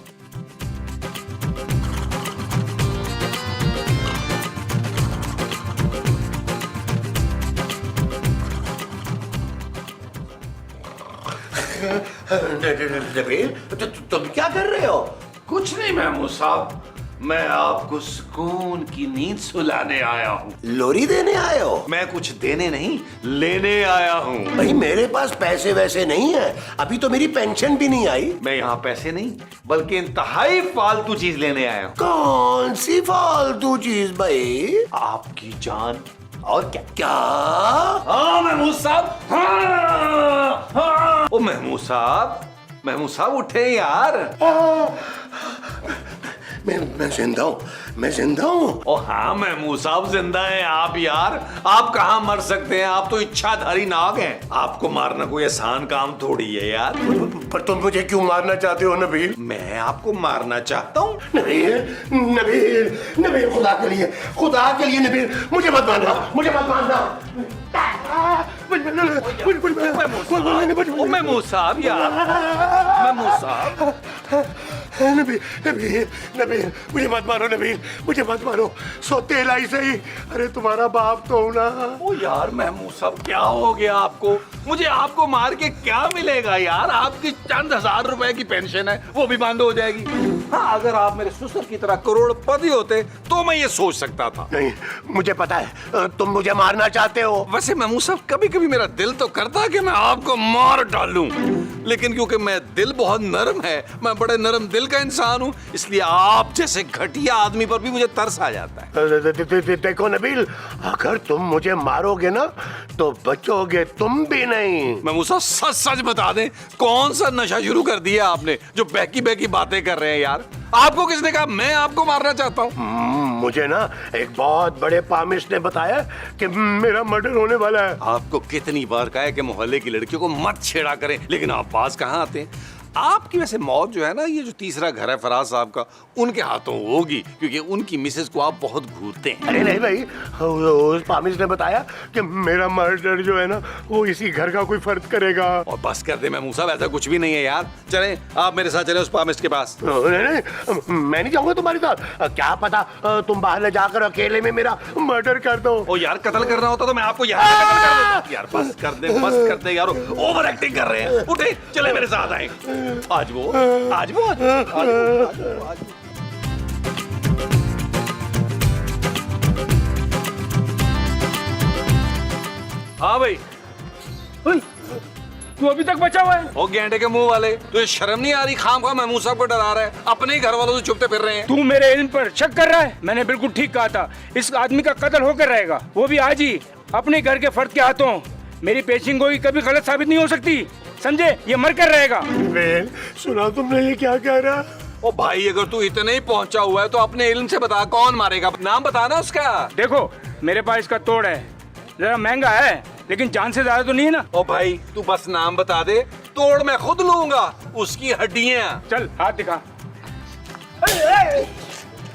तुम क्या कर रहे हो? कुछ नहीं महमूद साहब, मैं आपको सुकून की नींद सुलाने आया हूँ। लोरी देने आए हो? मैं कुछ देने नहीं, लेने आया हूँ। भाई मेरे पास पैसे वैसे नहीं है, अभी तो मेरी पेंशन भी नहीं आई। मैं यहाँ पैसे नहीं बल्कि इंतहाई फालतू चीज लेने आया हूँ। कौन सी फालतू चीज भाई? आपकी जान। और क्या? क्या? हाँ महमूद साहब, हाँ। ओ महमूद साहब उठे यार। मैं जिंदा हूँ, मैं जिंदा हूँ। ओ हाँ महमूद साहब जिंदा हैं आप यार। आप कहाँ मर सकते हैं, आप तो इच्छाधारी नाग हैं। आपको मारना कोई आसान काम थोड़ी है यार। पर तुम मुझे क्यों मारना चाहते हो नबील? मैं आपको मारना चाहता हूँ। नबील खुदा के लिए नबील, मुझे मत मारना, मुझे मत मारना। महमूद साहब यार, महमूद साहब। नबील नबील नबील, मुझे मत मारो नबील, मुझे मत मारो, सौतेला ही सही, अरे तुम्हारा बाप तो हूं ना। ओ यार महमूद साहब, क्या हो गया आपको? मुझे आपको मार के क्या मिलेगा यार? आपकी चंद हजार रुपए की पेंशन है, वो भी बंद हो जाएगी। हाँ, अगर आप मेरे ससुर की तरह करोड़पति होते तो मैं ये सोच सकता था। नहीं, मुझे पता है तुम मुझे मारना चाहते हो। वैसे महमूद साहब, कभी कभी मेरा दिल तो करता है कि मैं आपको मार डालूं, लेकिन क्योंकि मैं दिल बहुत नरम है, मैं बड़े नरम दिल का इंसान हूँ, इसलिए आप जैसे घटिया आदमी पर भी मुझे तरस आ जाता है। देखो नबील, अगर तुम मुझे मारोगे ना तो बचोगे तुम भी नहीं। महमूद साहब, सच सच बता दें, कौन सा नशा शुरू कर दिया आपने जो बहकी बहकी बातें कर रहे हैं यार? आपको किसने कहा मैं आपको मारना चाहता हूँ? मुझे ना एक बहुत बड़े पामिश ने बताया कि मेरा मर्डर होने वाला है। आपको कितनी बार कहा है कि मोहल्ले की लड़कियों को मत छेड़ा करें, लेकिन आप पास कहाँ आते हैं? आपकी वैसे मौत जो है ना, ये जो तीसरा घर है फराज साहब का, उनके हाथों होगी, क्योंकि उनकी मिसेस को आप बहुत घूरते हैं। अरे नहीं भाई, उस पामिश ने बताया कि मेरा मर्डर जो है ना वो इसी घर का कोई फर्द करेगा। और बस कर दे महमूद साहब, ऐसा कुछ भी नहीं है यार। चलें, आप मेरे साथ चलें उस पामिश के पास। नहीं, मैं नहीं जाऊंगा तुम्हारे साथ। क्या पता तुम बाहर ले जाकर अकेले में मेरा मर्डर कर दो। ओ यार, कत्ल करना होता तो मैं आपको यहाँ पे कत्ल कर देता। यार बस कर दे यार, ओवर एक्टिंग कर रहे हैं। उठे, चले मेरे साथ आए। आज वो हाँ भाई, तू अभी तक बचा हुआ है? ओ गेंडे के मुंह वाले, तुझे शर्म नहीं आ रही? खामखा महमूद साहब को डरा रहा है, अपने ही घर वालों से छुपते फिर रहे हैं। तू मेरे इल्म पर शक कर रहा है? मैंने बिल्कुल ठीक कहा था, इस आदमी का कत्ल होकर रहेगा, वो भी आज ही, अपने घर के फर्द के हाथों। मेरी पेशिंग गोई कभी गलत साबित नहीं हो सकती, समझे? ये मर कर रहेगा। सुना तुमने ये क्या कह रहा? ओ भाई, अगर तू इतने ही पहुंचा हुआ है तो अपने इल्म से बता, कौन मारेगा? नाम बताना उसका। देखो, मेरे पास इसका तोड़ है, जरा महंगा है, लेकिन जान से ज्यादा तो नहीं है ना। ओ भाई, तू बस नाम बता दे, तोड़ मैं खुद लूंगा, उसकी हड्डियां। चल हाथ दिखा।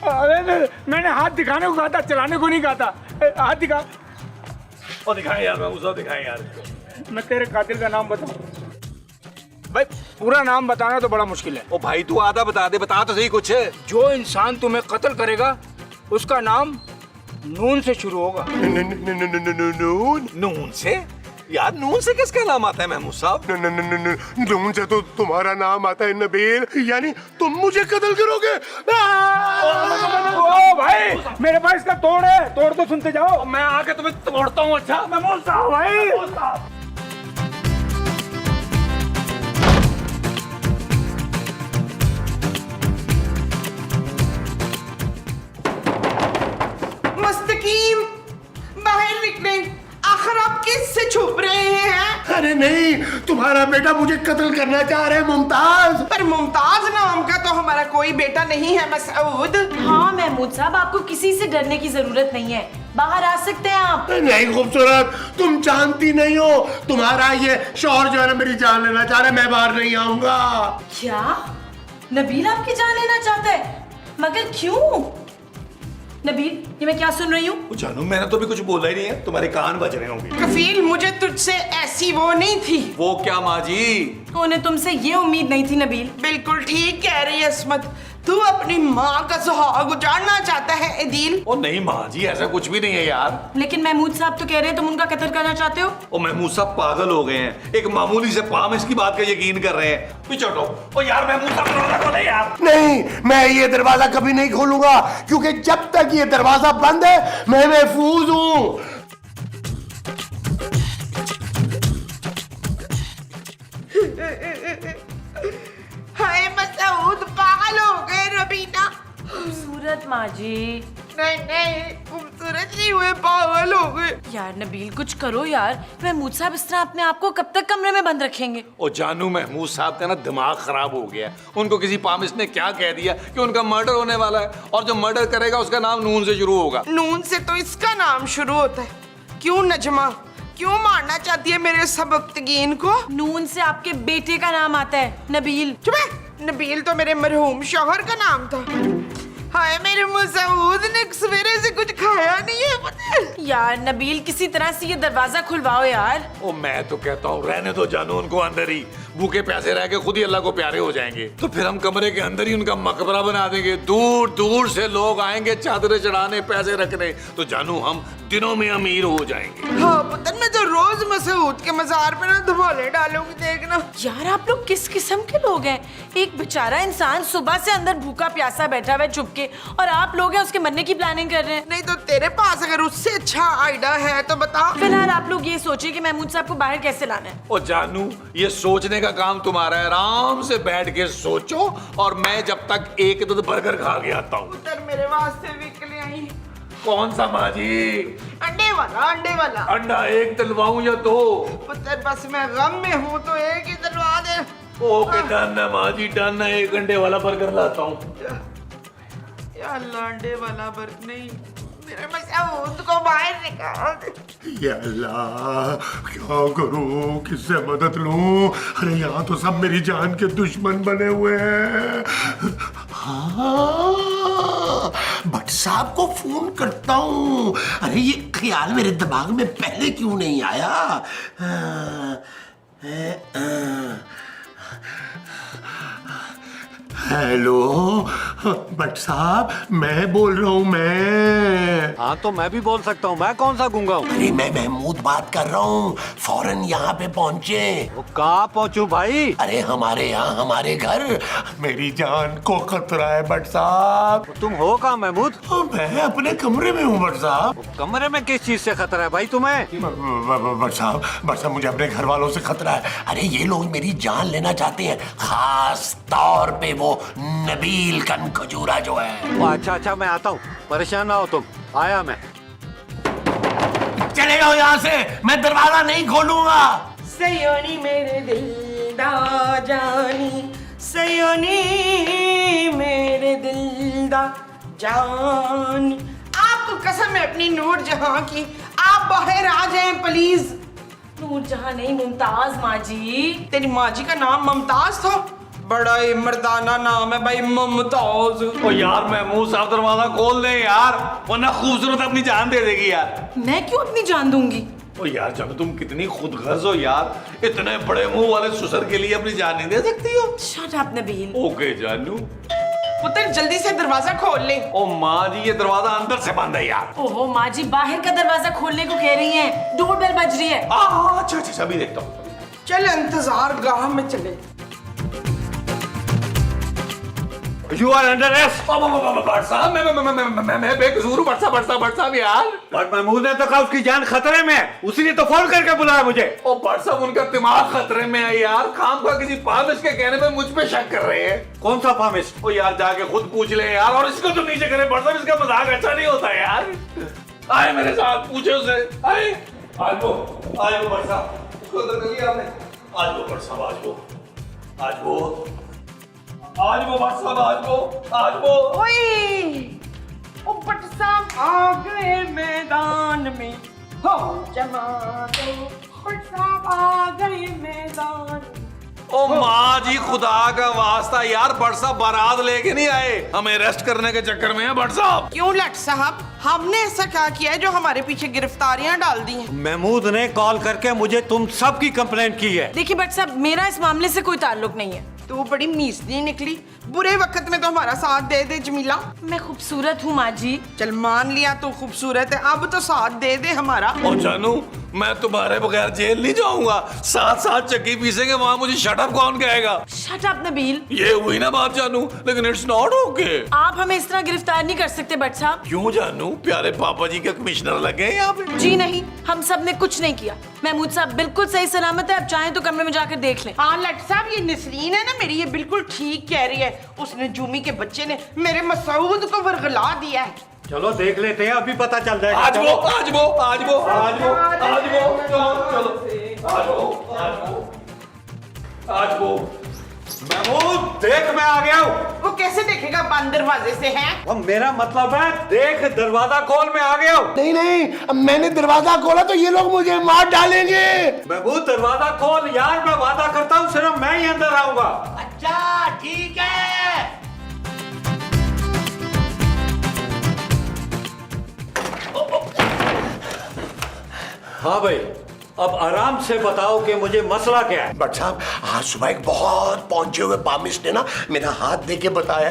अरे मैंने हाथ दिखाने को कहा था, चलाने को नहीं कहा था। हाथ दिखा। और दिखाएं यार, मैं उसे दिखाएं यार। मैं तेरे कातिल का नाम बताऊं? भाई पूरा नाम बताना तो बड़ा मुश्किल है। ओ भाई, तू आधा बता दे, बता तो सही कुछ है। जो इंसान तुम्हें कत्ल करेगा उसका नाम नून से शुरू होगा। नून से? यार नून से किसका नाम आता है महमूद साहब? नून से तो तुम्हारा नाम आता है नबील, यानी तुम मुझे कत्ल करोगे। ओ भाई, मेरे पास इसका तोड़ है, तोड़ तो सुनते जाओ। मैं आके तुम्हें तोड़ता हूँ। अच्छा महमूद साहब, भाई मुस्तकीम, बाहर निकले। आखिर आप किससे छुप रहे हैं? अरे नहीं, तुम्हारा बेटा मुझे कत्ल करना चाह रहा है मुमताज। पर मुमताज नाम का तो हमारा कोई बेटा नहीं है मसूद। हाँ महमूद साहब, आपको किसी से डरने की जरूरत नहीं है, बाहर आ सकते हैं आप। नहीं खूबसूरत, तुम जानती नहीं हो, तुम्हारा ये शौहर जो है ना मेरी जान लेना चाह रहा है, मैं बाहर नहीं आऊंगा। क्या नबील आपकी जान लेना चाहता है? मगर क्यों? नबील, ये मैं क्या सुन रही हूँ? जानू, मैंने तो भी कुछ बोला ही नहीं है, तुम्हारे कान बज रहे होंगे। कफील, मुझे तुझसे ऐसी वो नहीं थी। वो क्या माँ जी? उन्हें तुमसे ये उम्मीद नहीं थी नबील। बिल्कुल ठीक कह रही है अस्मत, तू अपनी माँ का सुहाग उजाड़ना चाहता है एदील। ओ नहीं माँ जी, ऐसा कुछ भी नहीं है यार। लेकिन महमूद साहब तो कह रहे हैं तुम उनका कत्ल करना चाहते हो। ओ महमूद साहब पागल हो गए हैं, एक मामूली से पामिश की बात का यकीन कर रहे हैं। पीछे हटो। ओ यार महमूद साहब, दरवाजा खोले यार। नहीं, मैं ये दरवाजा कभी नहीं खोलूंगा, क्योंकि जब तक ये दरवाजा बंद है मैं महफूज हूँ। हाय मसूद, पागल हो गए रबीना। खूबसूरत माँ जी। नहीं, खूबसूरत नहीं हुए, पागल हो गए। यार नबील, कुछ करो यार, महमूद साहब इस तरह अपने आप को कब तक कमरे में बंद रखेंगे? ओ जानू, महमूद साहब का ना दिमाग खराब हो गया है। उनको किसी पामिश ने क्या कह दिया कि उनका मर्डर होने वाला है, और जो मर्डर करेगा उसका नाम नून से शुरू होगा। नून से तो इसका नाम शुरू होता है। क्यों नजमा, क्यों मारना चाहती है मेरे सबकतगीन को? नून से आपके बेटे का नाम आता है, नबील। चुप है, नबील तो मेरे मरहूम शौहर का नाम था। हाय मेरे मसूद ने सवेरे से कुछ खाया नहीं है, पता है? यार नबील, किसी तरह से ये दरवाजा खुलवाओ यार। ओ मैं तो कहता हूँ रहने दो जानू उनको अंदर ही, भूखे प्यासे रह के खुद ही अल्लाह को प्यारे हो जाएंगे। तो फिर हम कमरे के अंदर ही उनका मकबरा बना देंगे, दूर दूर से लोग आएंगे चादरें चढ़ाने, पैसे रखने, तो जानू हम दिनों में अमीर हो जाएंगे। हाँ पुत्र, मैं तो रोज मसूद के मजार पे ना धमाले डालूंगी, देखना। यार आप लोग किस किस्म के लोग हैं? एक बेचारा इंसान सुबह से अंदर भूखा प्यासा बैठा हुआ है चुप के, और आप लोग हैं उसके मरने की प्लानिंग कर रहे हैं। नहीं तो तेरे पास अगर उससे अच्छा आइडिया है तो बता। फिलहाल आप लोग ये सोचिए कि महमूद साहब को बाहर कैसे लाना है। ओ जानू, ये सोचने का काम तुम्हारा है, आराम से बैठ के सोचो, और मैं जब तक एक दूध बर्गर खा के आता हूँ। पुत्र मेरे वास्ते भी के लिए आई। कौन सा माँ जी? अंडे वाला, अंडे वाला। अंडा एक दिलवाऊं या दो? पुत्र बस मैं गम में हूँ तो एक ही दिलवा दे। ओके डन है माँ जी, डन है, एक अंडे वाला बर्गर लाता हूँ। या अल्लाह, अंडे वाला बर्गर नहीं, मेरे मसूद को बाहर निकाल दे। या अल्लाह, क्या करूं, किससे मदद लूं? अरे यहाँ तो सब मेरी जान के दुश्मन बने हुए हैं। हाँ, भट्ट साहब को फोन करता हूँ। अरे ये ख्याल मेरे दिमाग में पहले क्यों नहीं आया? हेलो भट्ट साहब, मैं बोल रहा हूँ। मैं हाँ तो मैं भी बोल सकता हूँ, मैं कौन सा गूंगा हूँ? अरे मैं महमूद बात कर रहा हूँ, फौरन यहाँ पे पहुँचे। वो कहाँ पहुँचूं भाई? अरे हमारे यहाँ, हमारे घर, मेरी जान को खतरा है भट्ट साहब। तुम हो कहाँ महमूद? मैं अपने कमरे में हूँ भट्ट साहब। कमरे में किस चीज से खतरा है भाई तुम्हें? भट्ट साहब, मुझे अपने घर वालों से खतरा है। अरे ये लोग मेरी जान लेना चाहते हैं, खास तौर पे वो नबील कन खजूरा जो है। अच्छा अच्छा, मैं आता हूँ, परेशान ना हो तुम। आया मैं। चले जाओ यहाँ से, मैं दरवाजा नहीं खोलूंगा। सयोनी मेरे दिल दा जानी, सयोनी मेरे दिल दा जानी। आपको कसम है अपनी नूर जहां की, आप बाहर आ जाएं प्लीज। नूरजहां नहीं, मुमताज माँ जी। तेरी माँ जी का नाम मुमताज था? बड़ा ही मर्दाना नाम है भाई, मुमताज। ओ यार महमूद साहब, दरवाजा खोल दे यार, वरना खूबसूरत अपनी जान दे देगी यार। मैं क्यों अपनी जान दूंगी? ओ यार जानू, तुम कितनी खुदगर्ज हो यार, इतने बड़े मुंह वाले ससुर के लिए अपनी जान नहीं दे सकती हो। Shut up Nabeel. ओके जानू। पुत्र जल्दी से दरवाजा खोल ले। ओ माँ जी, ये दरवाजा अंदर से बंद है यार। ओहो माँ जी, बाहर का दरवाजा खोलने को कह रही हैं, डोरबेल बज रही है। अच्छा अच्छा, अभी देखता हूँ। चल इंतजार गाह में चले। You are under arrest। Bhatt साहब, मैं बेकसूर हूँ। भट्ट साहब यार। बट महमूद ने तो कहा उसकी जान खतरे में है, उसी ने तो फोन करके बुलाया मुझे। ओ भट्ट साहब, उनका दिमाग खतरे में है यार, खाम खा किसी पामिश के कहने पे मुझ पे शक कर रहे हैं। कौन सा पामिश? ओ यार जाके खुद पूछ ले यार, और इसको तो नीचे करे। भट्ट साहब, इसका मजाक अच्छा नहीं होता यार। आए मेरे साथ, पूछे उसे। आए, आज वो भट्ट साहब, उसको अंदर कर लिया आपने? आज वो भट्ट साहब, आज वो भट्ट साहब, आज वो। ओए, ओ भट्ट साहब आ गए मैदान में, हो जमा दो। भट्ट साहब आ गए मैदान में। ओ माँ जी, खुदा का वास्ता यार, भट्ट साहब बारात लेके नहीं आए, हमें अरेस्ट करने के चक्कर में है भट्ट साहब। क्यों लट साहब, हमने ऐसा क्या किया है जो हमारे पीछे गिरफ्तारियां डाल दी हैं? महमूद ने कॉल करके मुझे तुम सबकी कंप्लेंट की है। देखिए भट्ट साहब, मेरा इस मामले से कोई ताल्लुक नहीं है। तू बड़ी मीसली निकली, बुरे वक्त में तो हमारा साथ दे दे जमीला। मैं खूबसूरत हूँ माँ जी। चल मान लिया तू खूबसूरत है, अब तो साथ दे दे हमारा। ओ जानू, मैं तुम्हारे बगैर जेल नहीं जाऊंगा, साथ साथ चक्की पीसेंगे, वहाँ मुझे शट अप कौन कहेगा? Shut up Nabeel. ये हुई ना बात जानू, लेकिन इट्स नॉट ओके। आप हमें इस तरह गिरफ्तार नहीं कर सकते भट्ट साहब। क्यों जानू, प्यारे पापा जी के कमिश्नर लगे हैं यहाँ पे। जी नहीं, हम सब ने कुछ नहीं किया। महमूद साहब बिल्कुल सही सलामत है, आप चाहें तो कमरे में जाकर देख लें। हाँ लट साहब, ये नसरीन है ना मेरी, ये बिल्कुल ठीक कह रही है। उस नजूमी के बच्चे ने मेरे मसूद को वरगला दिया है। चलो देख लेते हैं, अभी पता चल जाएगा। आज चलो। वो महमूद देख, मैं आ गया हूँ। वो कैसे देखेगा, बंद दरवाजे से है? अब मेरा मतलब है, देख दरवाजा खोल, मैं आ गया हूँ। नहीं, अब मैंने दरवाजा खोला तो ये लोग मुझे मार डालेंगे। महमूद दरवाजा खोल यार, मैं वादा करता हूँ सिर्फ मैं ही अंदर आऊंगा। अच्छा ठीक है। हाँ भाई, अब आराम से बताओ कि मुझे मसला क्या है। भट्ट साहब, आज सुबह एक बहुत पहुंचे हुए पामिस्ट ने ना मेरा हाथ देके बताया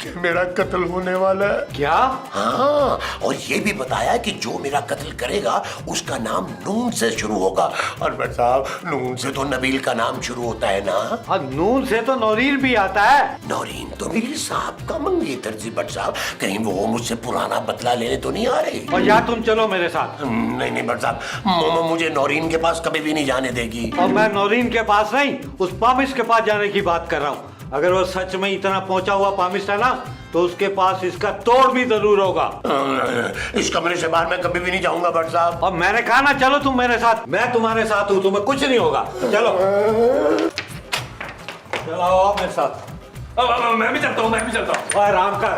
कि मेरा कत्ल होने वाला है। क्या? हाँ, और ये भी बताया कि जो मेरा कत्ल करेगा उसका नाम नून से शुरू होगा। और बट साहब, नून से तो नबील का नाम शुरू होता है ना। और नून से तो नौरीन भी आता है। नौरीन तो मेरी साहब का मंगेतर जी बट साहब, कहीं वो मुझसे पुराना बदला लेने तो नहीं आ रही? और या तुम चलो मेरे साथ। नहीं नहीं बट साहब, मोमो मुझे नौरीन के पास कभी भी नहीं जाने देगी। और मैं नौरीन के पास नहीं, उस पामिस्ट के पास जाने की बात कर रहा हूँ। अगर वो सच में इतना पहुंचा हुआ पामिस्ट है ना, तो उसके पास इसका तोड़ भी जरूर होगा। इस कमरे से बाहर मैं कभी भी नहीं जाऊंगा बट साहब। और मैंने कहा ना, चलो तुम मेरे साथ। मैं तुम्हारे साथ हूँ, तुम्हें कुछ नहीं होगा। चलो चलो आओ मेरे साथ। मैं भी चलता हूँ, मैं भी चलता हूँ। आराम कर।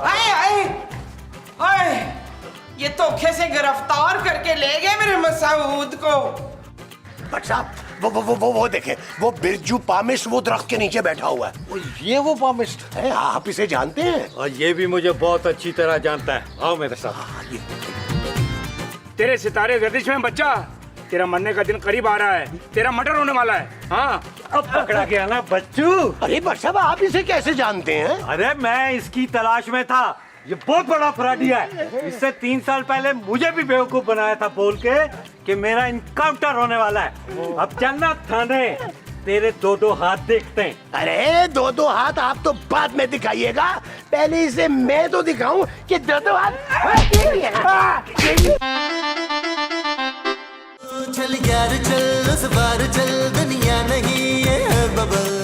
आए आए आए, ये धोखे से गिरफ्तार करके ले गए मेरे मसूद को। बट साहब, वो देखे, वो बिरजू पामिस्ट वो दरख्त के नीचे बैठा हुआ है। ये वो पामिस्ट है, आप इसे जानते हैं? और ये भी मुझे बहुत अच्छी तरह जानता है। आओ मेरे साथ। तेरे सितारे गर्दिश में बच्चा, तेरा मरने का दिन करीब आ रहा है, तेरा मर्डर होने वाला है। हाँ, अब पकड़ा गया ना बच्चू। अरे बट साहब, आप इसे कैसे जानते हैं? अरे मैं इसकी तलाश में था। ये बहुत बड़ा अपराधी है। इससे 3 साल पहले मुझे भी बेवकूफ बनाया था बोल के कि मेरा इनकाउंटर होने वाला है। अब चलना थाने, तेरे 2-2 हाथ देखते हैं। अरे 2-2 हाथ आप तो बाद में दिखाइएगा, पहले इसे मैं तो दिखाऊं कि 2-2 हाथ। चल यार चल, उस बार चल, दुनिया नहीं है बबल।